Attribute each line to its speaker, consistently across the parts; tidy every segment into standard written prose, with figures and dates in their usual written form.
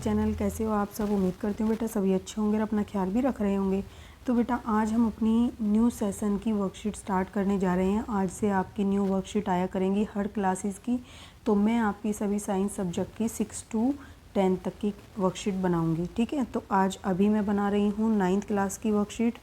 Speaker 1: Channel. कैसे हो आप सब? उम्मीद करती हूँ बेटा सभी अच्छे होंगे और अपना ख्याल भी रख रहे होंगे। तो बेटा आज हम अपनी न्यू सेशन की वर्कशीट स्टार्ट करने जा रहे हैं। आज से आपकी न्यू वर्कशीट आया करेंगी हर क्लासेस की। तो मैं आपकी सभी साइंस सब्जेक्ट की 6 to 10 तक की वर्कशीट बनाऊँगी। ठीक है, तो आज अभी मैं बना रही हूँ 9th क्लास की वर्कशीट।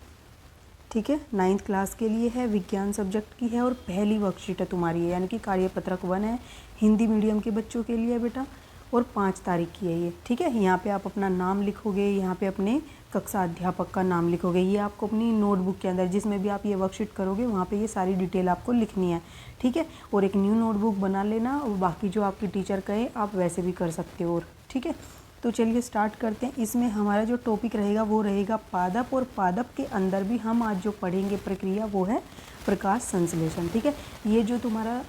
Speaker 1: ठीक है, 9th क्लास के लिए है, विज्ञान सब्जेक्ट की है और पहली वर्कशीट है तुम्हारी है, यानी कि कार्यपत्रक 1 है, हिंदी मीडियम के बच्चों के लिए बेटा, और 5 तारीख की है ये। ठीक है, यहाँ पे आप अपना नाम लिखोगे, यहाँ पे अपने कक्षा अध्यापक का नाम लिखोगे। ये आपको अपनी नोटबुक के अंदर जिसमें भी आप ये वर्कशीट करोगे वहाँ पे ये सारी डिटेल आपको लिखनी है। ठीक है, और एक न्यू नोटबुक बना लेना और बाकी जो आपकी टीचर कहे आप वैसे भी कर सकते हो। और ठीक है, तो चलिए स्टार्ट करते हैं। इसमें हमारा जो टॉपिक रहेगा वो रहेगा पादप, और पादप के अंदर भी हम आज जो पढ़ेंगे प्रक्रिया वो है प्रकाश संश्लेषण। ठीक है, ये जो तुम्हारा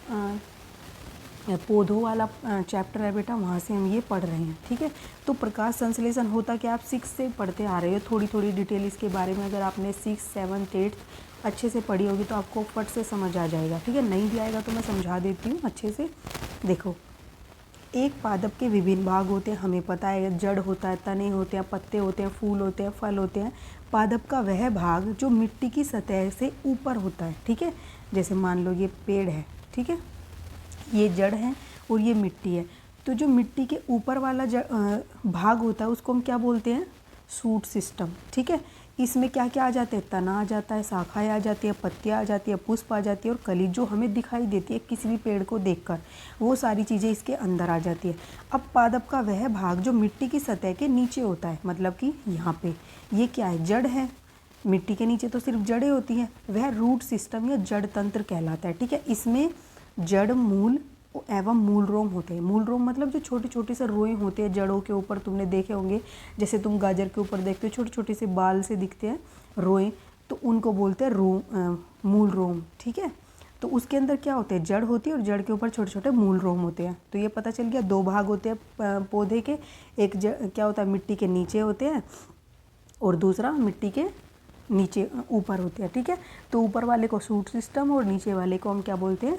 Speaker 1: पौधों वाला चैप्टर है बेटा, वहाँ से हम ये पढ़ रहे हैं। ठीक है, तो प्रकाश संश्लेषण होता क्या, आप 6 से पढ़ते आ रहे हो। थोड़ी थोड़ी डिटेल इसके बारे में अगर आपने 6, 7, 8 अच्छे से पढ़ी होगी तो आपको फट से समझ आ जाएगा। ठीक है, नहीं भी आएगा तो मैं समझा देती हूँ अच्छे से। देखो, एक पादप के विभिन्न भाग होते हैं, हमें पता है। जड़ होता है, तने होते हैं, पत्ते होते हैं, फूल होते हैं, फल होते हैं। पादप का वह भाग जो मिट्टी की सतह से ऊपर होता है। ठीक है, जैसे मान लो ये पेड़ है, ठीक है, ये जड़ है और ये मिट्टी है। तो जो मिट्टी के ऊपर वाला भाग होता है उसको हम क्या बोलते हैं, शूट सिस्टम। ठीक है, इसमें क्या क्या आ जाते हैं, तना आ जाता है, शाखाएं आ जाती है, पत्तियाँ आ जाती है, पुष्प आ जाती है और कली जो हमें दिखाई देती है किसी भी पेड़ को देखकर, वो सारी चीज़ें इसके अंदर आ जाती है। अब पादप का वह भाग जो मिट्टी की सतह के नीचे होता है, मतलब कि यहाँ पे ये क्या है, जड़ है। मिट्टी के नीचे तो सिर्फ जड़ें होती हैं, वह रूट सिस्टम या जड़ तंत्र कहलाता है। ठीक है, इसमें जड़, मूल एवं मूल रोम होते हैं। मूल रोम मतलब जो छोटे छोटे से रोए होते हैं जड़ों के ऊपर, तुमने देखे होंगे, जैसे तुम गाजर के ऊपर देखते हो छोटे छोटे से बाल से दिखते हैं रोए, तो उनको बोलते हैं मूल रोम। ठीक है, तो उसके अंदर क्या होते हैं, जड़ होती है और जड़ के ऊपर छोटे छोटे मूल रोम होते हैं। तो ये पता चल गया, 2 भाग होते हैं पौधे के। एक क्या होता है, मिट्टी के नीचे होते हैं और दूसरा मिट्टी के नीचे ऊपर होते हैं। ठीक है, तो ऊपर वाले को शूट सिस्टम और नीचे वाले को हम क्या बोलते हैं,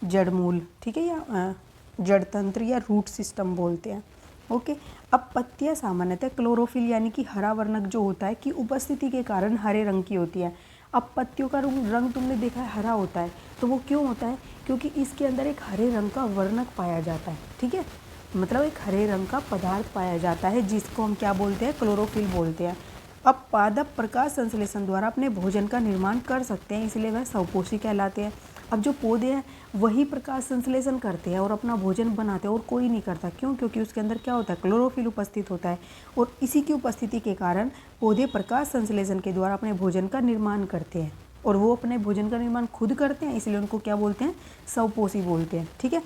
Speaker 1: जड़ मूल। ठीक है, या जड़ तंत्र या रूट सिस्टम बोलते हैं। ओके, अब पत्तियां सामान्यतः क्लोरोफिल यानी कि हरा वर्णक जो होता है की उपस्थिति के कारण हरे रंग की होती है। अब पत्तियों का रंग तुमने देखा है हरा होता है, तो वो क्यों होता है, क्योंकि इसके अंदर एक हरे रंग का वर्णक पाया जाता है। ठीक है, मतलब एक हरे रंग का पदार्थ पाया जाता है जिसको हम क्या बोलते हैं, क्लोरोफिल बोलते हैं। अब पादप प्रकाश संश्लेषण द्वारा अपने भोजन का निर्माण कर सकते हैं, इसलिए वह स्वपोषी कहलाते हैं। अब जो पौधे हैं वही प्रकाश संश्लेषण करते हैं और अपना भोजन बनाते हैं, और कोई नहीं करता। क्यों? क्योंकि उसके अंदर क्या होता है, क्लोरोफिल उपस्थित होता है, और इसी की उपस्थिति के कारण पौधे प्रकाश संश्लेषण के द्वारा अपने भोजन का निर्माण करते हैं, और वो अपने भोजन का निर्माण खुद करते हैं, इसलिए उनको क्या बोलते हैं, स्वपोषी बोलते हैं। ठीक है,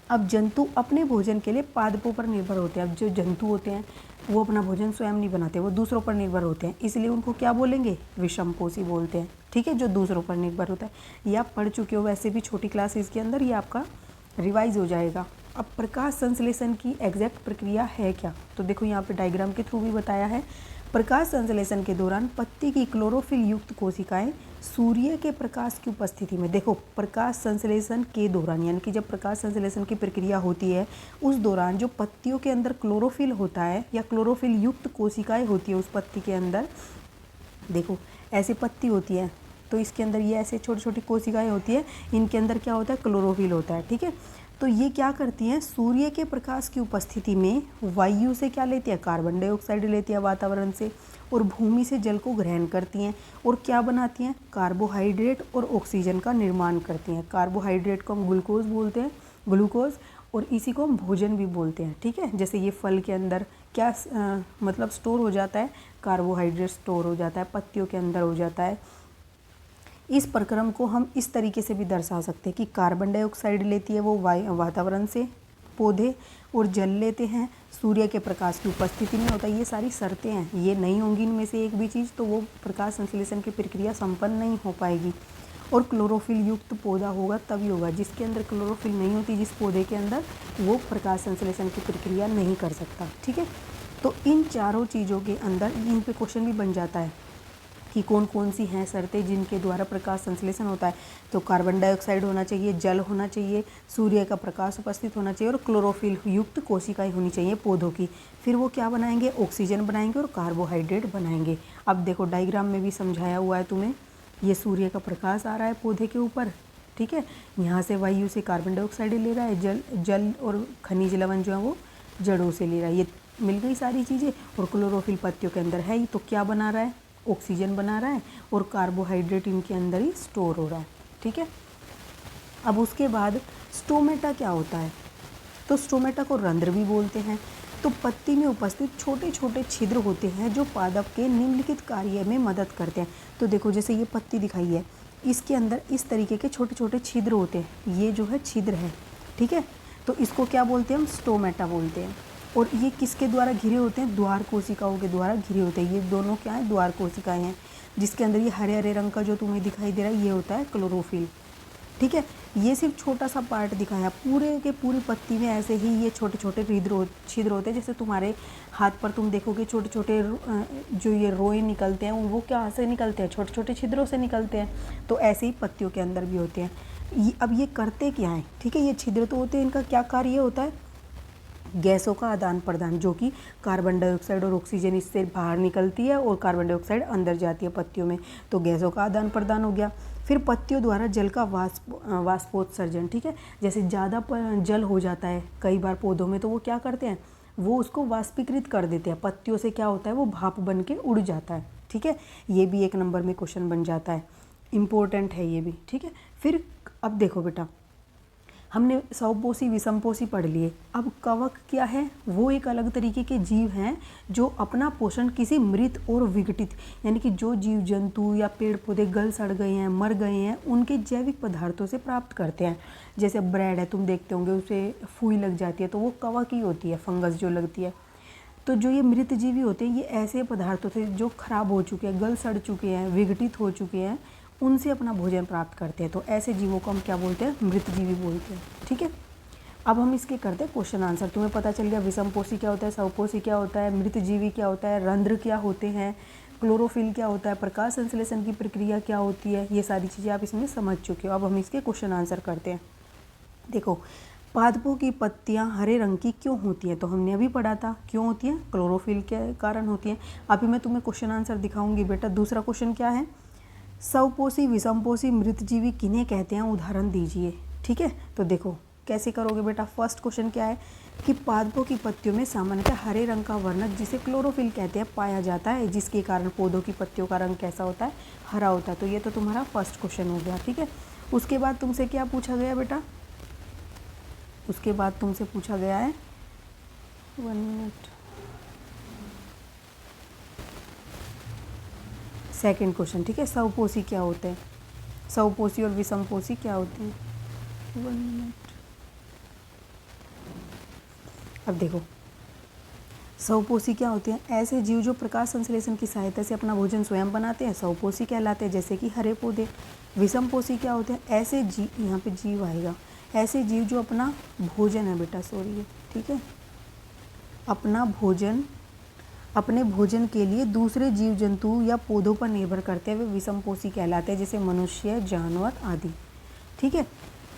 Speaker 1: अब जंतु अपने भोजन के लिए पादपों पर निर्भर होते हैं। अब जो जंतु होते हैं वो अपना भोजन स्वयं नहीं बनाते, वो दूसरों पर निर्भर होते हैं, इसलिए उनको क्या बोलेंगे, विषमपोषी बोलते हैं। ठीक है, जो दूसरों पर निर्भर होता है। ये आप पढ़ चुके हो वैसे भी छोटी क्लासेस के अंदर, ये आपका रिवाइज हो जाएगा। अब प्रकाश संश्लेषण की एग्जैक्ट प्रक्रिया है क्या, तो देखो यहाँ पे डायग्राम के थ्रू भी बताया है। प्रकाश संश्लेषण के दौरान पत्ती की क्लोरोफिल युक्त कोशिकाएं सूर्य के प्रकाश की उपस्थिति में, देखो प्रकाश संश्लेषण के दौरान यानी कि जब प्रकाश संश्लेषण की प्रक्रिया होती है उस दौरान जो पत्तियों के अंदर क्लोरोफिल होता है या क्लोरोफिल युक्त कोशिकाएं होती है उस पत्ती के अंदर, देखो ऐसी पत्ती होती है तो इसके अंदर ये ऐसे छोटी छोटी कोशिकाएं होती है, इनके अंदर क्या होता है, क्लोरोफिल होता है। ठीक है, तो ये क्या करती हैं, सूर्य के प्रकाश की उपस्थिति में वायु से क्या लेती है, कार्बन डाइऑक्साइड लेती है वातावरण से, और भूमि से जल को ग्रहण करती हैं और क्या बनाती हैं, कार्बोहाइड्रेट और ऑक्सीजन का निर्माण करती हैं। कार्बोहाइड्रेट को हम ग्लूकोज बोलते हैं, ग्लूकोज, और इसी को हम भोजन भी बोलते हैं। ठीक है, जैसे ये फल के अंदर क्या मतलब स्टोर हो जाता है, कार्बोहाइड्रेट स्टोर हो जाता है, पत्तियों के अंदर हो जाता है। इस प्रक्रम को हम इस तरीके से भी दर्शा सकते हैं कि कार्बन डाइऑक्साइड लेती है वो वातावरण से पौधे, और जल लेते हैं सूर्य के प्रकाश की उपस्थिति में होता है। ये सारी शर्तें हैं, ये नहीं होंगी इनमें से एक भी चीज़ तो वो प्रकाश संश्लेषण की प्रक्रिया संपन्न नहीं हो पाएगी। और क्लोरोफिल युक्त पौधा होगा तभी होगा, जिसके अंदर क्लोरोफिल नहीं होती जिस पौधे के अंदर, वो प्रकाश संश्लेषण की प्रक्रिया नहीं कर सकता। ठीक है, तो इन चारों चीज़ों के अंदर इन पे क्वेश्चन भी बन जाता है कि कौन कौन सी हैं शर्तें जिनके द्वारा प्रकाश संश्लेषण होता है। तो कार्बन डाइऑक्साइड होना चाहिए, जल होना चाहिए, सूर्य का प्रकाश उपस्थित होना चाहिए और क्लोरोफिल युक्त कोशिकाएं होनी चाहिए पौधों की। फिर वो क्या बनाएंगे, ऑक्सीजन बनाएंगे और कार्बोहाइड्रेट बनाएंगे। अब देखो डायग्राम में भी समझाया हुआ है तुम्हें, ये सूर्य का प्रकाश आ रहा है पौधे के ऊपर, ठीक है, यहाँ से वायु से कार्बन डाइऑक्साइड ले रहा है, जल और खनिज लवण जो है वो जड़ों से ले रहा है। ये मिल गई सारी चीज़ें। और क्लोरोफिल पत्तियों के अंदर है ही, तो क्या बना रहा है, ऑक्सीजन बना रहा है और कार्बोहाइड्रेट इनके अंदर ही स्टोर हो रहा है, ठीक है। अब उसके बाद स्टोमेटा क्या होता है, तो स्टोमेटा को रंध्र भी बोलते हैं। तो पत्ती में उपस्थित छोटे छोटे छिद्र होते हैं जो पादप के निम्नलिखित कार्य में मदद करते हैं। तो देखो जैसे ये पत्ती दिखाई है, इसके अंदर इस तरीके के छोटे छोटे छिद्र होते हैं, ये जो है छिद्र है, ठीक है। तो इसको क्या बोलते हैं हम, स्टोमेटा बोलते हैं। और ये किसके द्वारा घिरे होते हैं, द्वार कोशिकाओं के द्वारा घिरे होते हैं। ये दोनों क्या है, द्वार कोशिकाएं हैं, जिसके अंदर ये हरे हरे रंग का जो तुम्हें दिखाई दे रहा है ये होता है क्लोरोफिल, ठीक है। ये सिर्फ छोटा सा पार्ट दिखाया, पूरे के पूरी पत्ती में ऐसे ही ये छोटे छोटे छिद्र होते हैं। जैसे तुम्हारे हाथ पर तुम देखोगे छोटे छोटे जो ये रोए निकलते हैं, वो क्या से निकलते हैं, छोटे छोटे छिद्रों से निकलते हैं। तो ऐसे ही पत्तियों के अंदर भी होते हैं। अब ये करते क्या है, ठीक है, ये छिद्र तो होते हैं, इनका क्या कार्य होता है, गैसों का आदान प्रदान, जो कि कार्बन डाइऑक्साइड और ऑक्सीजन इससे बाहर निकलती है और कार्बन डाइऑक्साइड अंदर जाती है पत्तियों में, तो गैसों का आदान प्रदान हो गया। फिर पत्तियों द्वारा जल का वाष्पोत्सर्जन, ठीक है, जैसे ज़्यादा जल हो जाता है कई बार पौधों में, तो वो क्या करते हैं, वो उसको वाष्पीकृत कर देते हैं। पत्तियों से क्या होता है, वो भाप बन के उड़ जाता है, ठीक है। ये भी 1 नंबर में क्वेश्चन बन जाता है, इम्पोर्टेंट है ये भी, ठीक है। फिर अब देखो बेटा, हमने सौपोषी विषमपोषी पढ़ लिए। अब कवक क्या है, वो एक अलग तरीके के जीव हैं जो अपना पोषण किसी मृत और विघटित, यानी कि जो जीव जंतु या पेड़ पौधे गल सड़ गए हैं, मर गए हैं, उनके जैविक पदार्थों से प्राप्त करते हैं। जैसे ब्रेड है, तुम देखते होंगे उसे फूई लग जाती है, तो वो कवक ही होती है, फंगस जो लगती है। तो जो ये मृत जीवी होते हैं, ये ऐसे पदार्थों से जो खराब हो चुके हैं, गल सड़ चुके हैं, विघटित हो चुके हैं, उनसे अपना भोजन प्राप्त करते हैं। तो ऐसे जीवों को हम क्या बोलते हैं, मृतजीवी बोलते हैं, ठीक है। अब हम इसके करते हैं क्वेश्चन आंसर। तुम्हें पता चल गया विषमपोषी क्या होता है, सौपोषी क्या होता है, मृतजीवी क्या होता है, रंध्र क्या होते हैं, क्लोरोफिल क्या होता है, प्रकाश संश्लेषण की प्रक्रिया क्या होती है, ये सारी चीज़ें आप इसमें समझ चुके हो। अब हम इसके क्वेश्चन आंसर करते हैं। देखो, पादपों की पत्तियां हरे रंग की क्यों होती हैं, तो हमने अभी पढ़ा था क्यों होती हैं, क्लोरोफिल के कारण होती हैं। अभी मैं तुम्हें क्वेश्चन आंसर दिखाऊंगी बेटा। दूसरा क्वेश्चन क्या है, सौपोषी विषमपोषी मृतजीवी किन्हें कहते हैं, उदाहरण दीजिए, ठीक है। तो देखो कैसे करोगे बेटा। फर्स्ट क्वेश्चन क्या है कि पादपों की पत्तियों में सामान्यतः हरे रंग का वर्णक जिसे क्लोरोफिल कहते हैं पाया जाता है, जिसके कारण पौधों की पत्तियों का रंग कैसा होता है, हरा होता है। तो ये तो तुम्हारा फर्स्ट क्वेश्चन हो गया, ठीक है। उसके बाद तुमसे क्या पूछा गया बेटा, उसके बाद तुमसे पूछा गया है, 1 मिनट, सेकंड क्वेश्चन, ठीक है, सौपोषी क्या होते हैं, सौपोषी और विषमपोषी क्या होते हैं, 1 मिनट। अब देखो, सौपोषी क्या होते हैं, ऐसे जीव जो प्रकाश संश्लेषण की सहायता से अपना भोजन स्वयं बनाते हैं, सौपोषी कहलाते हैं, जैसे कि हरे पौधे। विषमपोषी क्या होते हैं, ऐसे जीव, यहाँ पे जीव आएगा, ऐसे जीव जो अपना भोजन है बेटा, सॉरी, ठीक है, अपना भोजन, अपने भोजन के लिए दूसरे जीव जंतु या पौधों पर निर्भर करते हुए विषमपोषी कहलाते हैं, जैसे मनुष्य, जानवर आदि, ठीक है।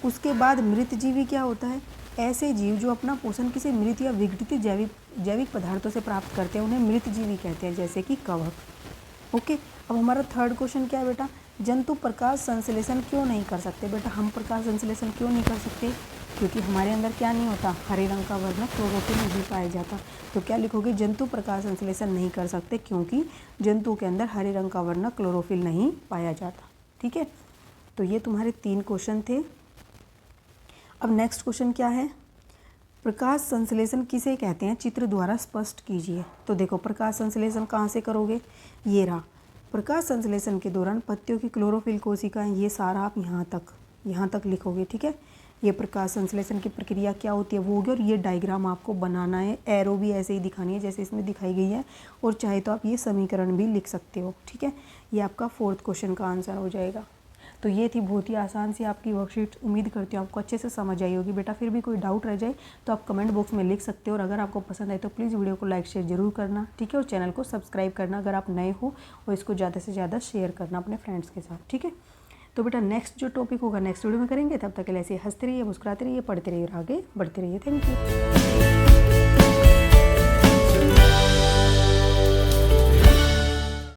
Speaker 1: उसके बाद मृतजीवी क्या होता है, ऐसे जीव जो अपना पोषण किसी मृत या विघटित जैविक पदार्थों से प्राप्त करते हैं, उन्हें मृतजीवी कहते हैं, जैसे कि कवक। ओके, अब हमारा थर्ड क्वेश्चन क्या है बेटा, जंतु प्रकाश संश्लेषण क्यों नहीं कर सकते। बेटा हम प्रकाश संश्लेषण क्यों नहीं कर सकते, क्योंकि हमारे अंदर क्या नहीं होता, हरे रंग का वर्णक क्लोरोफिल नहीं पाया जाता। तो क्या लिखोगे, जंतु प्रकाश संश्लेषण नहीं कर सकते क्योंकि जंतु के अंदर हरे रंग का वर्णक क्लोरोफिल नहीं पाया जाता, ठीक है। तो ये तुम्हारे 3 क्वेश्चन थे। अब नेक्स्ट क्वेश्चन क्या है, प्रकाश संश्लेषण किसे कहते हैं, चित्र द्वारा स्पष्ट कीजिए। तो देखो, प्रकाश संश्लेषण कहाँ से करोगे, ये रहा, प्रकाश संश्लेषण के दौरान पत्तियों की क्लोरोफिल कोशिकाएं, ये सारा आप यहाँ तक लिखोगे, ठीक है। ये प्रकाश संश्लेषण की प्रक्रिया क्या होती है वो होगी, और ये डायग्राम आपको बनाना है, एरो भी ऐसे ही दिखानी है जैसे इसमें दिखाई गई है, और चाहे तो आप ये समीकरण भी लिख सकते हो, ठीक है। ये आपका 4th क्वेश्चन का आंसर हो जाएगा। तो ये थी बहुत ही आसान सी आपकी वर्कशीट। उम्मीद करती हूँ आपको अच्छे से समझ आई होगी। बेटा फिर भी कोई डाउट रह जाए तो आप कमेंट बॉक्स में लिख सकते हो, और अगर आपको पसंद आए तो प्लीज़ वीडियो को लाइक शेयर जरूर करना, ठीक है। और चैनल को सब्सक्राइब करना अगर आप नए हो, और इसको ज़्यादा से ज़्यादा शेयर करना अपने फ्रेंड्स के साथ, ठीक है। तो बेटा नेक्स्ट जो टॉपिक होगा नेक्स्ट वीडियो में करेंगे। तब तक के लिए ऐसे हंसते रहिए, मुस्कुराते रहिए, पढ़ते रहिए और आगे बढ़ते रहिए। Thank you.